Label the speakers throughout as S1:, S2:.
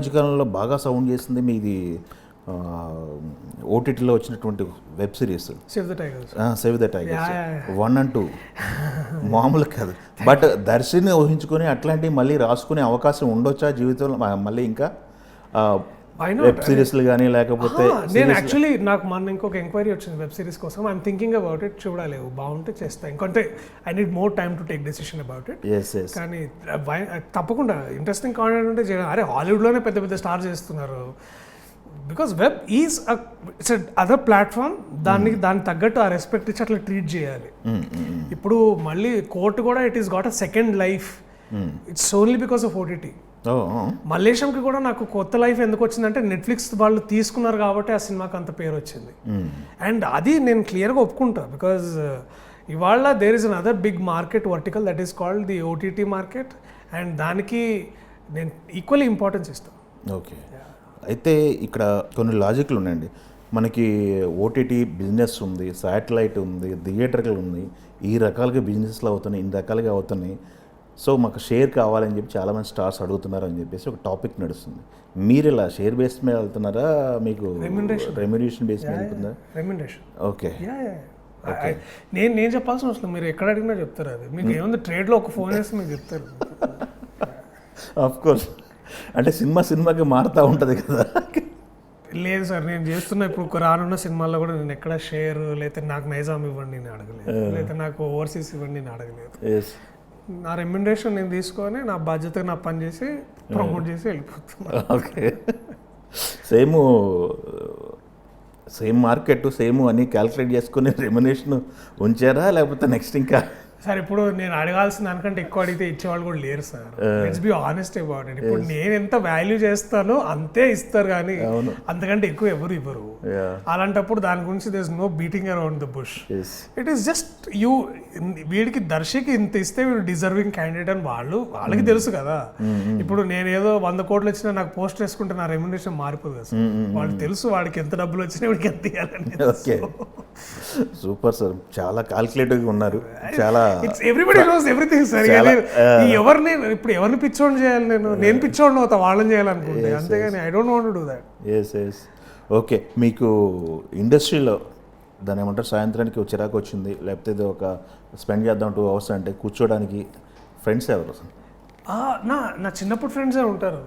S1: మధ్యకాలంలో బాగా సౌండ్ చేసింది మీది ఓటీటీలో వచ్చినటువంటి web series
S2: save the tigers.
S1: Save the tigers 1 and 2 మామూలు కాదు. బట్ దర్శిని ఊహించుకొని అట్లాంటివి మళ్ళీ రాసుకునే అవకాశం ఉండొచ్చా జీవితంలో మళ్ళీ ఇంకా వెబ్ సిరీస్లు కానీ లేకపోతే?
S2: నేను యాక్చువల్లీ నాకు మొన్న ఇంకొక ఎంక్వైరీ వచ్చింది వెబ్ సిరీస్ కోసం. I'm thinking about it. చూడాలి, బాగుంటే చేస్తాను. ఇంకంటే I need more time to take decision about it. కానీ తప్పకుండా ఇంట్రెస్టింగ్ కాంటెంట్ ఉంటే చేయాలి. అరే హాలీవుడ్లోనే పెద్ద పెద్ద స్టార్ చేస్తున్నారు. Because web is it's other platform. దానికి తగ్గట్టు ఆ రెస్పెక్ట్ ఇచ్చి అట్లా ట్రీట్ చేయాలి. ఇప్పుడు మళ్ళీ కోర్టు కూడా it is got a second life. It's only because of OTT. మల్లేశంకి కూడా నాకు కొత్త లైఫ్ ఎందుకు వచ్చిందంటే నెట్ఫ్లిక్స్ వాళ్ళు తీసుకున్నారు కాబట్టి ఆ సినిమాకి అంత పేరు వచ్చింది. అండ్ అది నేను క్లియర్గా ఒప్పుకుంటా. బికాజ్ ఇవాళ there is another big market vertical that is called the OTT market. And దానికి నేను ఈక్వల్లీ ఇంపార్టెన్స్ ఇస్తాను.
S1: ఓకే, అయితే ఇక్కడ కొన్ని లాజిక్లు ఉన్నాయండి. మనకి ఓటీటీ బిజినెస్ ఉంది, శాటిలైట్ ఉంది, థియేటర్లు ఉంది. ఈ రకాలుగా బిజినెస్లు అవుతున్నాయి, ఇన్ని రకాలుగా అవుతున్నాయి. సో మాకు షేర్ కావాలని చెప్పి చాలామంది స్టార్స్ అడుగుతున్నారు అని చెప్పేసి ఒక టాపిక్ నడుస్తుంది. మీరు ఇలా షేర్ బేస్ మీద వెళ్తున్నారా, మీకు రెమ్యునరేషన్ బేస్ మీద వెళ్తుందా?
S2: రెమ్యునరేషన్.
S1: ఓకే,
S2: నేను చెప్పాల్సిన అవసరం మీరు ఎక్కడ అడిగినా చెప్తారు. అది మీకు ఏముంది, ట్రేడ్లో ఒక ఫోన్ వేసి మీకు చెప్తారు.
S1: ఆఫ్ కోర్స్, అంటే సినిమాకి మారుతూ ఉంటుంది కదా.
S2: లేదు సార్, నేను చేస్తున్న ఇప్పుడు రానున్న సినిమాల్లో కూడా నేను ఎక్కడ షేర్ లేకపోతే నాకు నైజాం ఇవ్వండి నేను అడగలేదు, లేకపోతే నాకు ఓవర్సీస్ ఇవ్వండి నేను అడగలేదు. నా రెమ్యునరేషన్ నేను తీసుకొని నా బాధ్యతగా నా పని చేసి ప్రమోట్ చేసి వెళ్ళిపోతున్నాను.
S1: ఓకే, సేమ్ మార్కెట్ సేమ్ అని క్యాల్కులేట్ చేసుకుని రెమ్యునరేషన్ ఉంచారా, లేకపోతే నెక్స్ట్ ఇంకా?
S2: సార్ ఇప్పుడు నేను అడగాల్సిన దానికంటే ఎక్కువ అడిగితే ఇచ్చేవాళ్ళు కూడా లేరు sir. Let's be honest about it. ఇప్పుడు నేను ఎంత వాల్యూ చేస్తానో అంతే ఇస్తారు, కానీ అంతకంటే ఎక్కువ ఎవరు ఇవ్వరు. అలాంటప్పుడు దాని గురించి there is no beating around the bush. It is just వీడికి దర్శకి ఇంత ఇస్తే వీడు డిజర్వింగ్ క్యాండిడేట్ అని వాళ్ళకి తెలుసు కదా. ఇప్పుడు నేను ఏదో 100 కోట్లు వచ్చినా నాకు పోస్ట్ వేసుకుంటే నా రెమ్యునరేషన్ మారిపోదు కదా సార్. వాళ్ళకి తెలుసు వాడికి ఎంత డబ్బులు వచ్చినా వీడికి ఎంత ఇవ్వాలని.
S1: సూపర్ సార్, చాలా కాల్కులేటివ్గా ఉన్నారు. చాలా
S2: ఎవ్రీబడి నోస్ ఎవ్రీథింగ్ సార్. ఎవరిని పిచ్చోడిని చేయాలి, నేను పిచ్చోడిని అవుతా వాళ్ళని చేయాలనుకుంటే, అంతేగాని I don't want to do that.
S1: Yes. Okay, మీకు ఇండస్ట్రీలో దాని ఏమంటారు, సాయంత్రానికి చిరాకు వచ్చింది, లేకపోతే ఇది ఒక స్పెండ్ చేద్దాం 2 hours అంటే కూర్చోడానికి ఫ్రెండ్స్ ఎవరు?
S2: నా చిన్నప్పుడు ఫ్రెండ్సే ఉంటారు.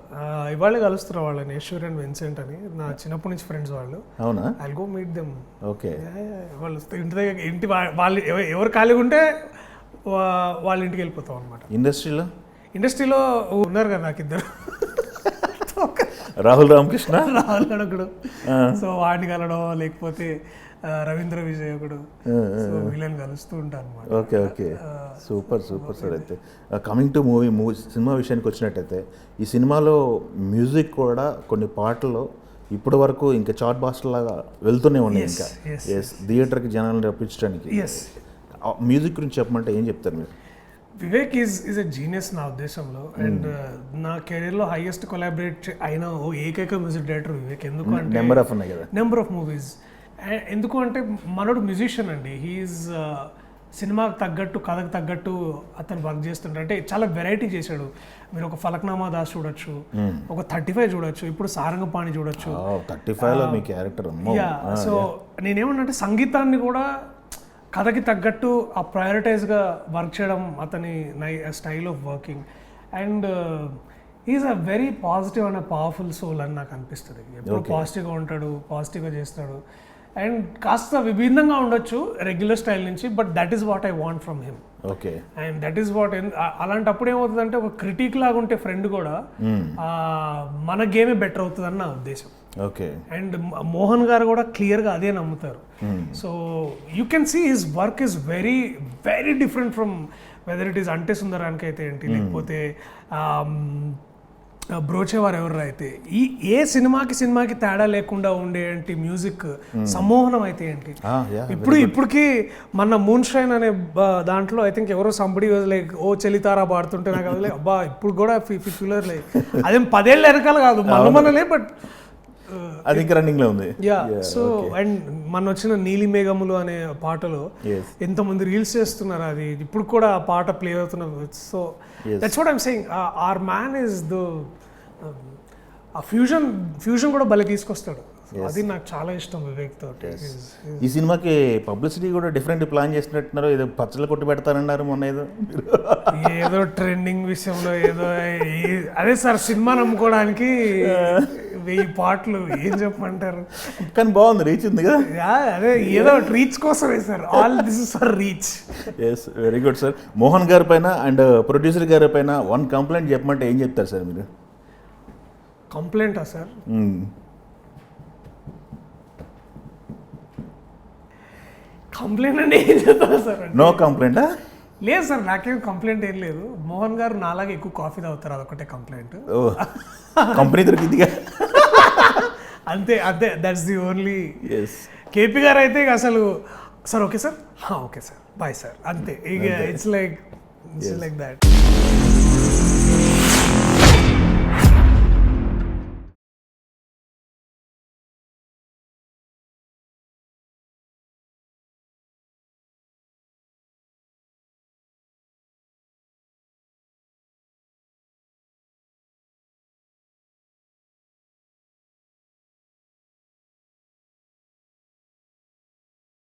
S2: ఇవాళే కలుస్తున్నారు వాళ్ళని, యశ్వర్ అండ్ విన్సెంట్ అని. నా చిన్నప్పటి నుంచి ఫ్రెండ్స్ వాళ్ళు.
S1: అవునా?
S2: I'll go meet them.
S1: Okay,
S2: వాళ్ళు ఇంటి దగ్గర వాళ్ళు ఎవరు ఖాళీగా ఉంటే వాళ్ళ ఇంటికి వెళ్ళిపోతాం అనమాట. ఇండస్ట్రీలో ఉన్నారు కదా నాకు ఇద్దరు,
S1: రాహుల్ రామకృష్ణ,
S2: రాహుల్ గడకుడు. సో వాడిని కలవడం, లేకపోతే రవీంద్ర విజయ్ ఒకడు, వీళ్ళని కలుస్తూ ఉంటాను అనమాట.
S1: Okay, super sir. అయితే కమింగ్ టు సినిమా విషయానికి వచ్చినట్టయితే, ఈ సినిమాలో మ్యూజిక్ కూడా కొన్ని పాటలు ఇప్పటి వరకు ఇంకా చార్ట్ బాస్టర్ లాగా వెళ్తూనే ఉన్నాయి. ఇంకా థియేటర్కి జనాలను రప్పించడానికి మ్యూజిక్ గురించి చెప్పమంటే ఏం చెప్తారు మీరు?
S2: వివేక్ ఈజ్ ఎ జీనియస్ నా ఉద్దేశంలో. అండ్ నా కెరీర్లో హైయెస్ట్ కొలాబరేట్ అయిన ఏకైక మ్యూజిక్ డైరెక్టర్ వివేక్. ఎందుకు అంటే నెంబర్ ఆఫ్ మూవీస్. ఎందుకు అంటే మనోడు మ్యూజిషియన్ అండి. హీఈస్ సినిమాకి తగ్గట్టు, కథకు తగ్గట్టు అతను వర్క్ చేస్తుంటాడు. అంటే చాలా వెరైటీ చేశాడు. మీరు ఒక ఫలక్నామా దాస్ చూడొచ్చు, ఒక 35 చూడొచ్చు, ఇప్పుడు సారంగపాణి చూడొచ్చు.
S1: 35లో మీ క్యారెక్టర్.
S2: సో నేనేమన్నంటే సంగీతాన్ని కూడా కథకి తగ్గట్టు ఆ ప్రయారిటైజ్గా వర్క్ చేయడం అతని style of working. And is a very positive and powerful soul అని నాకు అనిపిస్తుంది. ఎప్పుడు పాజిటివ్గా ఉంటాడు, పాజిటివ్గా చేస్తాడు. అండ్ కాస్త విభిన్నంగా ఉండొచ్చు రెగ్యులర్ స్టైల్ నుంచి, but that is what I want from him.
S1: Okay,
S2: and that is what. అలాంటప్పుడు ఏమవుతుందంటే ఒక క్రిటిక్ లాగా ఉంటే ఫ్రెండ్ కూడా మన గేమే బెటర్ అవుతుందని నా ఉద్దేశం.
S1: ఓకే,
S2: అండ్ మోహన్ గారు కూడా క్లియర్గా అదే నమ్ముతారు. So you can see his work is very very different from whether it is అంటే సుందరానికి అయితే ఏంటి, లేకపోతే బ్రోచేవారు ఎవరు అయితే ఏ సినిమాకి తేడా లేకుండా ఉండేంటి మ్యూజిక్ సమ్మోహనం అయితే ఏంటి. ఇప్పటికి మన మూన్ షైన్ అనే దాంట్లో ఐ థింక్ ఎవరో సంబడి లైక్ ఓ చలితారా పాడుతుంటే నాకు అది అబ్బా ఇప్పుడు కూడా ఫిక్యులర్ లైక్ అదేం 10 ఏళ్ళ వెనకాల కాదు, మనలే, బట్
S1: అది ఇంకా రన్నింగ్ లో ఉంది.
S2: సో అండ్ మన వచ్చిన నీలి మేఘములు అనే పాటలో ఎంతమంది రీల్స్ చేస్తున్నారు, అది ఇప్పుడు కూడా ఆ పాట ప్లే అవుతున్నారు. So that's what I'm saying, Rahman is the ఆ ఫ్యూజన్ కూడా భలే తీసుకొస్తాడు. అది నాకు చాలా ఇష్టం వివేక్ తోటి.
S1: ఈ సినిమాకి పబ్లిసిటీ కూడా డిఫరెంట్ ప్లాన్ చేసినట్టున్నారు, ఏదో పచ్చళ్ళు కొట్టి పెడతారన్నారు మొన్న
S2: ఏదో ట్రెండింగ్ విషయంలో ఏదో అదే సార్ సినిమా నమ్ముకోవడానికి 1000 పాటలు ఏం చెప్పమంటారు.
S1: కానీ బాగుంది, రీచ్ ఉంది కదా.
S2: అదే ఏదో రీచ్ కోసమే sir, all this is for reach.
S1: Yes, very good sir. Mohan గారి పైన అండ్ ప్రొడ్యూసర్ గారి పైన 1 కంప్లైంట్ చెప్పమంటే ఏం చెప్తారు సార్ మీరు?
S2: కంప్లైంటా సార్? కంప్లైంట్ అంటే ఏం చెప్తారు సార్?
S1: నో కంప్లైంటా?
S2: లేదు సార్, నాకేం కంప్లైంట్ ఏం లేదు. మోహన్ గారు నాలాగా ఎక్కువ కాఫీ తాగుతారు, అదొకటే కంప్లైంట్.
S1: ఓ, కంపెనీ దొరికిందిగా.
S2: అంతే అంతే, that's the only.
S1: Yes.
S2: KP గారు అయితే ఇక అసలు sir okay sir, okay sir, bye sir, అంతే. ఇక ఇట్స్ లైక్ దట్.